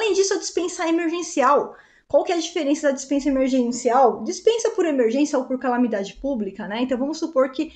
Além disso, a dispensa emergencial. Qual que é a diferença da dispensa emergencial? Dispensa por emergência ou por calamidade pública, né? Então vamos supor que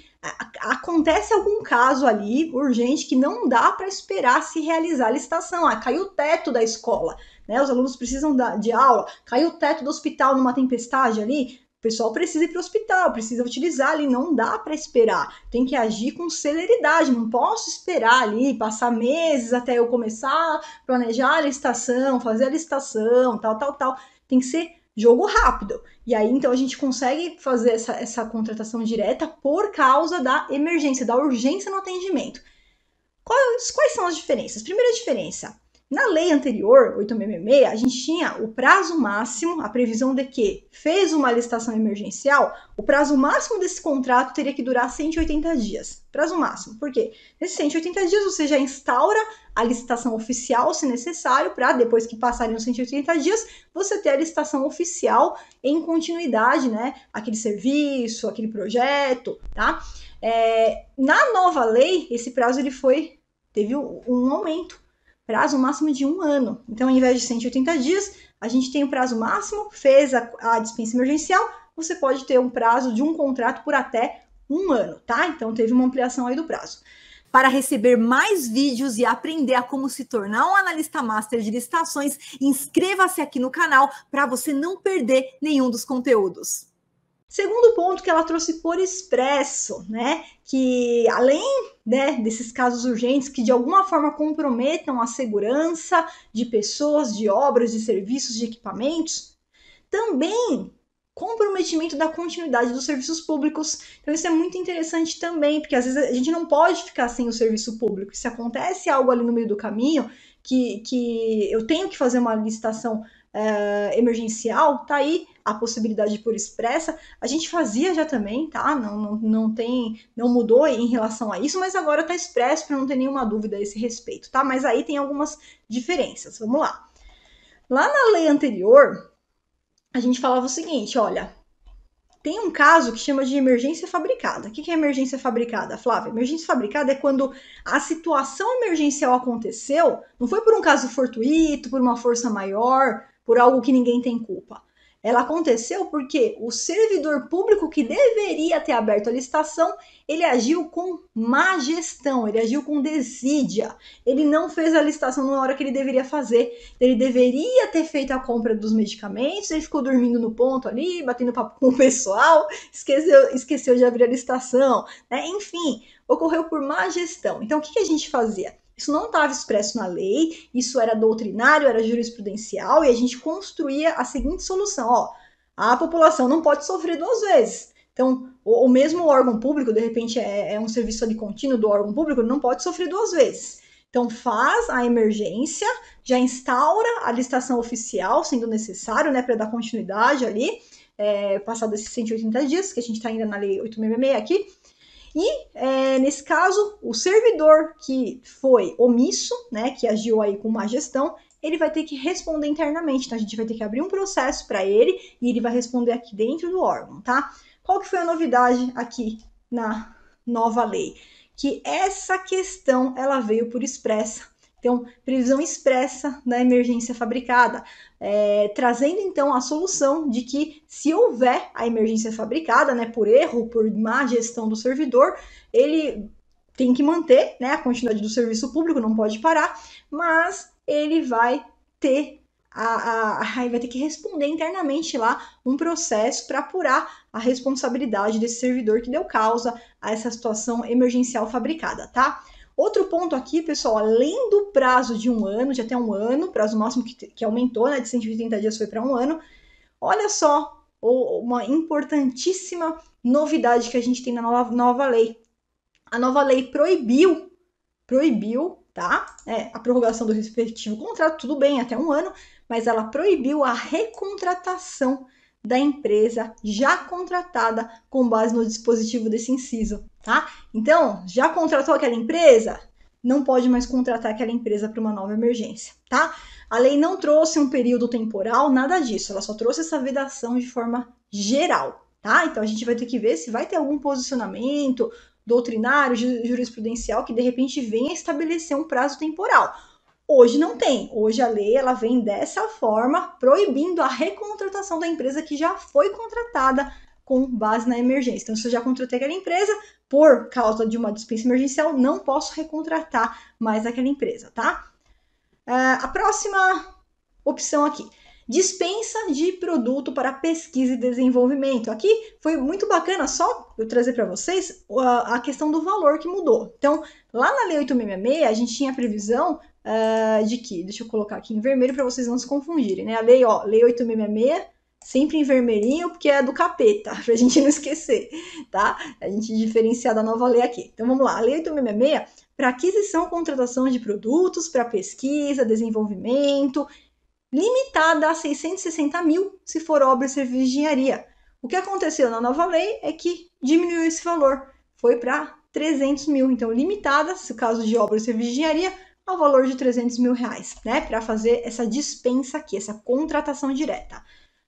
acontece algum caso ali urgente que não dá para esperar se realizar a licitação. Caiu o teto da escola, né? Os alunos precisam de aula, caiu o teto do hospital numa tempestade ali. O pessoal precisa ir para o hospital, precisa utilizar ali, não dá para esperar. Tem que agir com celeridade, não posso esperar ali, passar meses até eu começar a planejar a licitação, fazer a licitação, tal. Tem que ser jogo rápido. E aí, então, a gente consegue fazer essa contratação direta por causa da emergência, da urgência no atendimento. Quais são as diferenças? Primeira diferença, na lei anterior, 8666, a gente tinha o prazo máximo, a previsão de que fez uma licitação emergencial, o prazo máximo desse contrato teria que durar 180 dias. Prazo máximo. Por quê? Nesses 180 dias você já instaura a licitação oficial, se necessário, para depois que passarem os 180 dias, você ter a licitação oficial em continuidade, né? Aquele serviço, aquele projeto, tá? Na nova lei, esse prazo teve um aumento. Prazo máximo de 1 ano. Então, ao invés de 180 dias, a gente tem o prazo máximo, fez a dispensa emergencial, você pode ter um prazo de um contrato por até 1 ano, tá? Então, teve uma ampliação aí do prazo. Para receber mais vídeos e aprender a como se tornar um analista master de licitações, inscreva-se aqui no canal para você não perder nenhum dos conteúdos. Segundo ponto que ela trouxe por expresso, né, que além, né, desses casos urgentes que de alguma forma comprometam a segurança de pessoas, de obras, de serviços, de equipamentos, também comprometimento da continuidade dos serviços públicos. Então isso é muito interessante também, porque às vezes a gente não pode ficar sem o serviço público. Se acontece algo ali no meio do caminho, que eu tenho que fazer uma licitação emergencial, tá aí a possibilidade por expressa. A gente fazia já também, tá? Não mudou em relação a isso, mas agora tá expresso para não ter nenhuma dúvida a esse respeito, tá? Mas aí tem algumas diferenças. Vamos lá. Lá na lei anterior, a gente falava o seguinte, olha, tem um caso que chama de emergência fabricada. O que é emergência fabricada, Flávia? Emergência fabricada é quando a situação emergencial aconteceu, não foi por um caso fortuito, por uma força maior, por algo que ninguém tem culpa. Ela aconteceu porque o servidor público que deveria ter aberto a licitação, ele agiu com má gestão, ele agiu com desídia. Ele não fez a licitação na hora que ele deveria fazer. Ele deveria ter feito a compra dos medicamentos, ele ficou dormindo no ponto ali, batendo papo com o pessoal, esqueceu de abrir a licitação, né? Enfim, ocorreu por má gestão. Então, o que a gente fazia? Isso não estava expresso na lei, isso era doutrinário, era jurisprudencial, e a gente construía a seguinte solução, ó, a população não pode sofrer 2 vezes. Então, o mesmo órgão público, de repente é um serviço ali contínuo do órgão público, não pode sofrer 2 vezes. Então, faz a emergência, já instaura a licitação oficial, sendo necessário, né, para dar continuidade ali, passado esses 180 dias, que a gente está ainda na lei 866 aqui. E, nesse caso, o servidor que foi omisso, né, que agiu aí com má gestão, ele vai ter que responder internamente. Então, a gente vai ter que abrir um processo para ele e ele vai responder aqui dentro do órgão, tá? Qual que foi a novidade aqui na nova lei? Que essa questão, ela veio por expressa. Então, previsão expressa da emergência fabricada, trazendo então a solução de que se houver a emergência fabricada, né, por erro, por má gestão do servidor, ele tem que manter, né, a continuidade do serviço público, não pode parar, mas ele vai ter vai ter que responder internamente lá um processo para apurar a responsabilidade desse servidor que deu causa a essa situação emergencial fabricada, tá? Outro ponto aqui, pessoal, além do prazo de 1 ano, de até 1 ano, prazo máximo que aumentou, né, de 180 dias foi para 1 ano, olha só uma importantíssima novidade que a gente tem na nova lei. A nova lei proibiu, tá? A prorrogação do respectivo contrato, tudo bem, até 1 ano, mas ela proibiu a recontratação da empresa já contratada com base no dispositivo desse inciso, tá? Então, já contratou aquela empresa? Não pode mais contratar aquela empresa para uma nova emergência, tá? A lei não trouxe um período temporal, nada disso, ela só trouxe essa vedação de forma geral, tá? Então, a gente vai ter que ver se vai ter algum posicionamento doutrinário, jurisprudencial, que de repente venha estabelecer um prazo temporal. Hoje não tem. Hoje a lei ela vem dessa forma, proibindo a recontratação da empresa que já foi contratada com base na emergência. Então, se eu já contratei aquela empresa, por causa de uma dispensa emergencial, não posso recontratar mais aquela empresa, tá? A próxima opção aqui. Dispensa de produto para pesquisa e desenvolvimento. Aqui foi muito bacana, só eu trazer para vocês a questão do valor que mudou. Então, lá na Lei 8.666, a gente tinha a previsão de que, deixa eu colocar aqui em vermelho para vocês não se confundirem, né? A lei, ó, Lei 8.666, sempre em vermelhinho, porque é do capeta, pra gente não esquecer, tá? A gente diferenciar da nova lei aqui. Então, vamos lá. A Lei 8.666, para aquisição e contratação de produtos, para pesquisa, desenvolvimento, limitada a 660 mil, se for obra e serviço de engenharia. O que aconteceu na nova lei é que diminuiu esse valor, foi para 300 mil. Então, limitada, se o caso de obra e serviço de engenharia, ao valor de 300 mil reais, né? Para fazer essa dispensa aqui, essa contratação direta.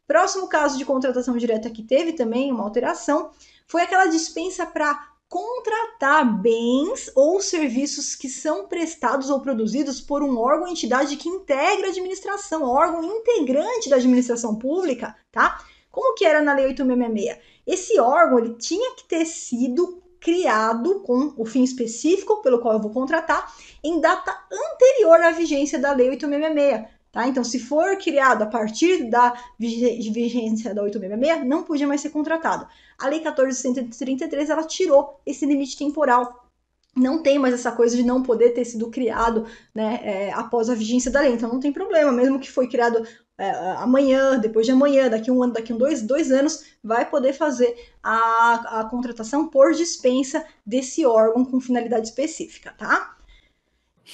Próximo caso de contratação direta que teve também uma alteração foi aquela dispensa para contratar bens ou serviços que são prestados ou produzidos por um órgão ou entidade que integra a administração, órgão integrante da administração pública, tá? Como que era na Lei 8.666? Esse órgão ele tinha que ter sido criado com o fim específico pelo qual eu vou contratar em data anterior à vigência da Lei 8.666. Tá? Então, se for criado a partir da vigência da 8.666, não podia mais ser contratado. A Lei 14.133, ela tirou esse limite temporal. Não tem mais essa coisa de não poder ter sido criado, né, após a vigência da lei. Então, não tem problema, mesmo que foi criado amanhã, depois de amanhã, daqui um ano, daqui dois anos, vai poder fazer a contratação por dispensa desse órgão com finalidade específica, tá?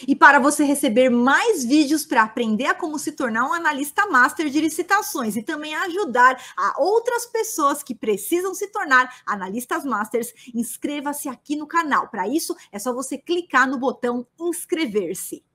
E para você receber mais vídeos para aprender a como se tornar um analista master de licitações e também ajudar a outras pessoas que precisam se tornar analistas masters, inscreva-se aqui no canal. Para isso, é só você clicar no botão inscrever-se.